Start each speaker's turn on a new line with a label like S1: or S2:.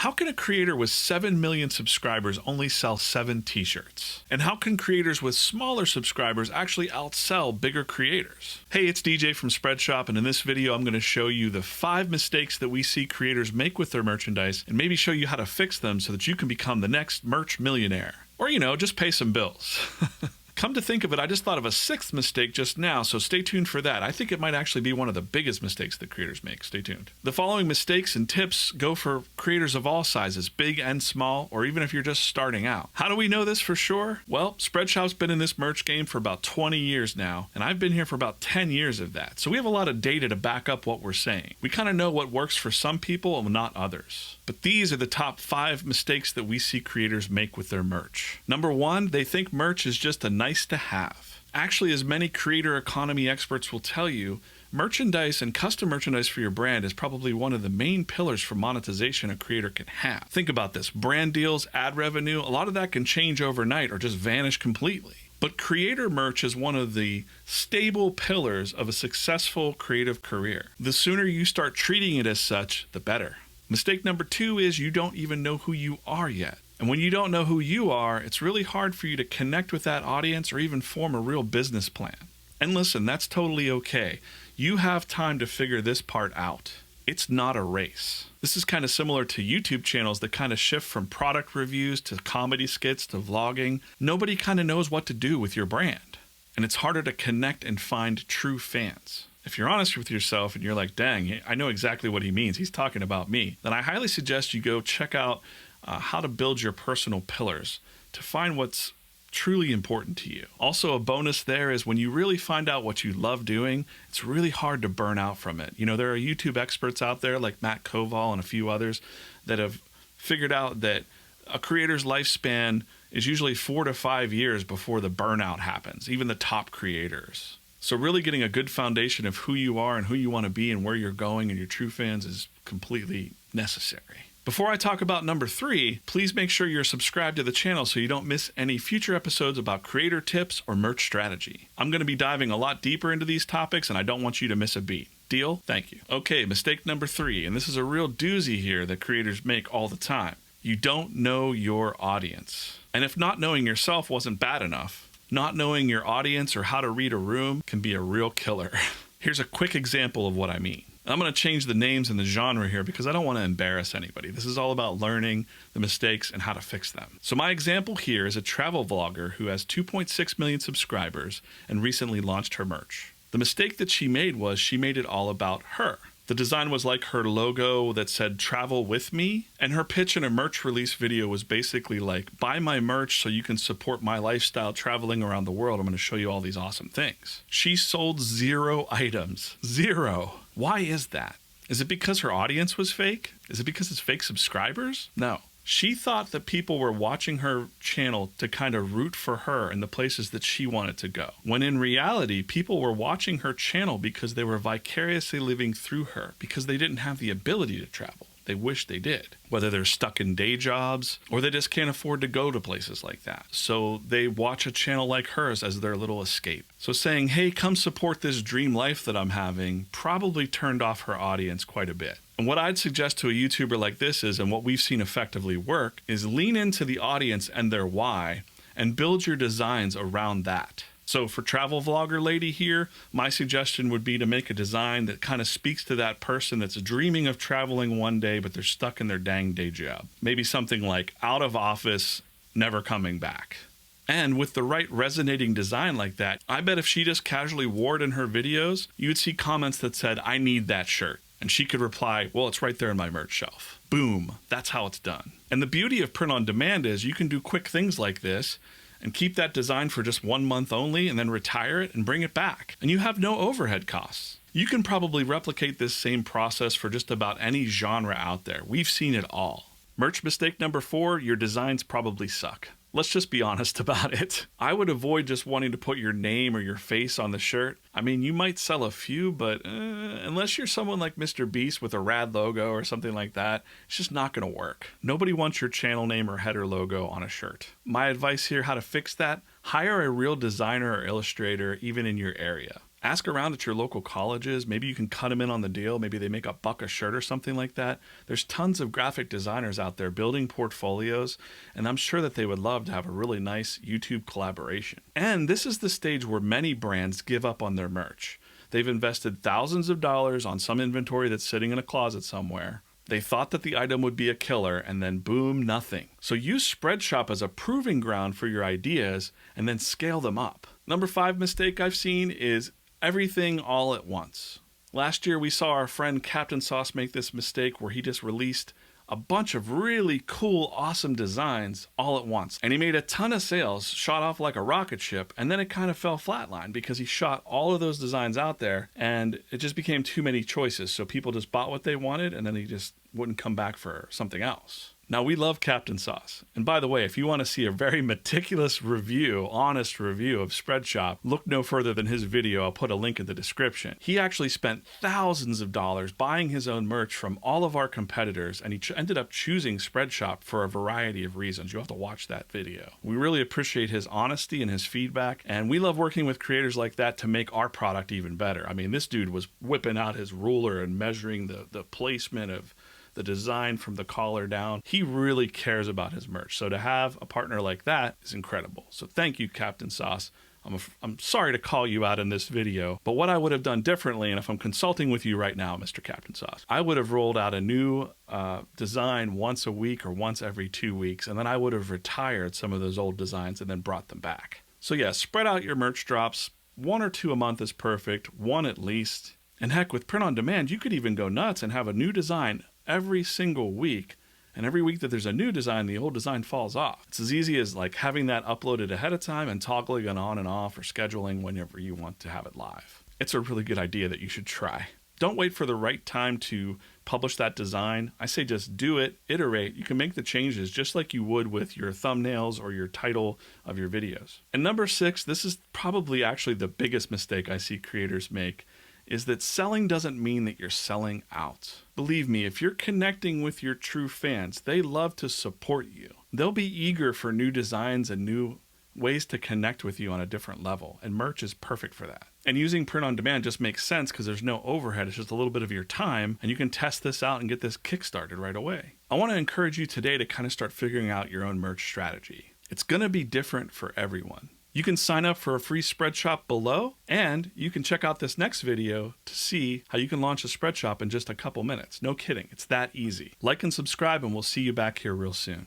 S1: How can a creator with 7 million subscribers only sell 7 t-shirts? And how can creators with smaller subscribers actually outsell bigger creators? Hey, it's DJ from Spreadshop, and in this video I'm going to show you the 5 mistakes that we see creators make with their merchandise and maybe show you how to fix them so that you can become the next merch millionaire. Or, just pay some bills. Come to think of it, I just thought of a 6th mistake just now, so stay tuned for that. I think it might actually be one of the biggest mistakes that creators make. Stay tuned. The following mistakes and tips go for creators of all sizes, big and small, or even if you're just starting out. How do we know this for sure? Well, Spreadshop's been in this merch game for about 20 years now, and I've been here for about 10 years of that. So we have a lot of data to back up what we're saying. We kind of know what works for some people and not others. But these are the top 5 mistakes that we see creators make with their merch. Number 1, they think merch is just a nice to have. Actually, as many creator economy experts will tell you, merchandise and custom merchandise for your brand is probably one of the main pillars for monetization a creator can have. Think about this, brand deals, ad revenue, a lot of that can change overnight or just vanish completely. But creator merch is one of the stable pillars of a successful creative career. The sooner you start treating it as such, the better. Mistake number 2 is you don't even know who you are yet. And when you don't know who you are, it's really hard for you to connect with that audience or even form a real business plan. And listen, that's totally okay. You have time to figure this part out. It's not a race. This is kind of similar to YouTube channels that kind of shift from product reviews to comedy skits to vlogging. Nobody kind of knows what to do with your brand. And it's harder to connect and find true fans. If you're honest with yourself and you're like, dang, I know exactly what he means, he's talking about me, then I highly suggest you go check out how to build your personal pillars to find what's truly important to you. Also, a bonus there is when you really find out what you love doing, it's really hard to burn out from it. There are YouTube experts out there like Matt Koval and a few others that have figured out that a creator's lifespan is usually 4 to 5 years before the burnout happens, even the top creators. So really getting a good foundation of who you are and who you want to be and where you're going and your true fans is completely necessary. Before I talk about number 3, please make sure you're subscribed to the channel so you don't miss any future episodes about creator tips or merch strategy. I'm going to be diving a lot deeper into these topics and I don't want you to miss a beat. Deal? Thank you. Okay, mistake number 3, and this is a real doozy here that creators make all the time. You don't know your audience. And if not knowing yourself wasn't bad enough, not knowing your audience or how to read a room can be a real killer. Here's a quick example of what I mean. I'm going to change the names and the genre here because I don't want to embarrass anybody. This is all about learning the mistakes and how to fix them. So my example here is a travel vlogger who has 2.6 million subscribers and recently launched her merch. The mistake that she made was she made it all about her. The design was like her logo that said travel with me, and her pitch in a merch release video was basically like, buy my merch so you can support my lifestyle traveling around the world. I'm going to show you all these awesome things. She sold 0 items. 0. Why is that? Is it because her audience was fake? Is it because it's fake subscribers? No. She thought that people were watching her channel to kind of root for her in the places that she wanted to go. When in reality, people were watching her channel because they were vicariously living through her because they didn't have the ability to travel. They wish they did, whether they're stuck in day jobs or they just can't afford to go to places like that. So they watch a channel like hers as their little escape. So saying, hey, come support this dream life that I'm having probably turned off her audience quite a bit. And what I'd suggest to a YouTuber like this is, and what we've seen effectively work, is lean into the audience and their why and build your designs around that. So for travel vlogger lady here, my suggestion would be to make a design that kind of speaks to that person that's dreaming of traveling one day, but they're stuck in their dang day job. Maybe something like out of office, never coming back. And with the right resonating design like that, I bet if she just casually wore it in her videos, you would see comments that said, I need that shirt. And she could reply, well, it's right there in my merch shelf. Boom, that's how it's done. And the beauty of print on demand is you can do quick things like this and keep that design for just 1 month only and then retire it and bring it back. And you have no overhead costs. You can probably replicate this same process for just about any genre out there. We've seen it all. Merch mistake number 4, your designs probably suck. Let's just be honest about it. I would avoid just wanting to put your name or your face on the shirt. I mean, you might sell a few, but unless you're someone like Mr. Beast with a rad logo or something like that, it's just not going to work. Nobody wants your channel name or header logo on a shirt. My advice here, how to fix that, hire a real designer or illustrator even in your area. Ask around at your local colleges. Maybe you can cut them in on the deal. Maybe they make $1 a shirt or something like that. There's tons of graphic designers out there building portfolios, and I'm sure that they would love to have a really nice YouTube collaboration. And this is the stage where many brands give up on their merch. They've invested thousands of dollars on some inventory that's sitting in a closet somewhere. They thought that the item would be a killer, and then boom, nothing. So use Spreadshop as a proving ground for your ideas and then scale them up. Number 5 mistake I've seen is everything all at once. Last year we saw our friend Captain Sauce make this mistake where he just released a bunch of really cool, awesome designs all at once. And he made a ton of sales, shot off like a rocket ship, and then it kind of fell flatline because he shot all of those designs out there and it just became too many choices. So people just bought what they wanted and then he just wouldn't come back for something else. Now, we love Captain Sauce. And by the way, if you want to see a very meticulous review, honest review of Spreadshop, look no further than his video. I'll put a link in the description. He actually spent thousands of dollars buying his own merch from all of our competitors, and he ended up choosing Spreadshop for a variety of reasons. You'll have to watch that video. We really appreciate his honesty and his feedback, and we love working with creators like that to make our product even better. I mean, this dude was whipping out his ruler and measuring the placement of the design from the collar down. He really cares about his merch. So to have a partner like that is incredible. So thank you, Captain Sauce. I'm sorry to call you out in this video, but what I would have done differently, and if I'm consulting with you right now, Mr. Captain Sauce, I would have rolled out a new design once a week or once every 2 weeks, and then I would have retired some of those old designs and then brought them back. So yeah, spread out your merch drops. 1 or 2 a month is perfect, 1 at least. And heck, with print on demand, you could even go nuts and have a new design every single week, and every week that there's a new design, the old design falls off. It's as easy as like having that uploaded ahead of time and toggling it on and off or scheduling whenever you want to have it live. It's a really good idea that you should try. Don't wait for the right time to publish that design. I say just do it, iterate. You can make the changes just like you would with your thumbnails or your title of your videos. And number 6, this is probably actually the biggest mistake I see creators make, is that selling doesn't mean that you're selling out. Believe me, if you're connecting with your true fans, they love to support you. They'll be eager for new designs and new ways to connect with you on a different level, and merch is perfect for that. And using print on demand just makes sense because there's no overhead. It's just a little bit of your time, and you can test this out and get this kickstarted right away. I want to encourage you today to kind of start figuring out your own merch strategy. It's going to be different for everyone. You can sign up for a free Spreadshop below, and you can check out this next video to see how you can launch a Spreadshop in just a couple minutes. No kidding, it's that easy. Like and subscribe, and we'll see you back here real soon.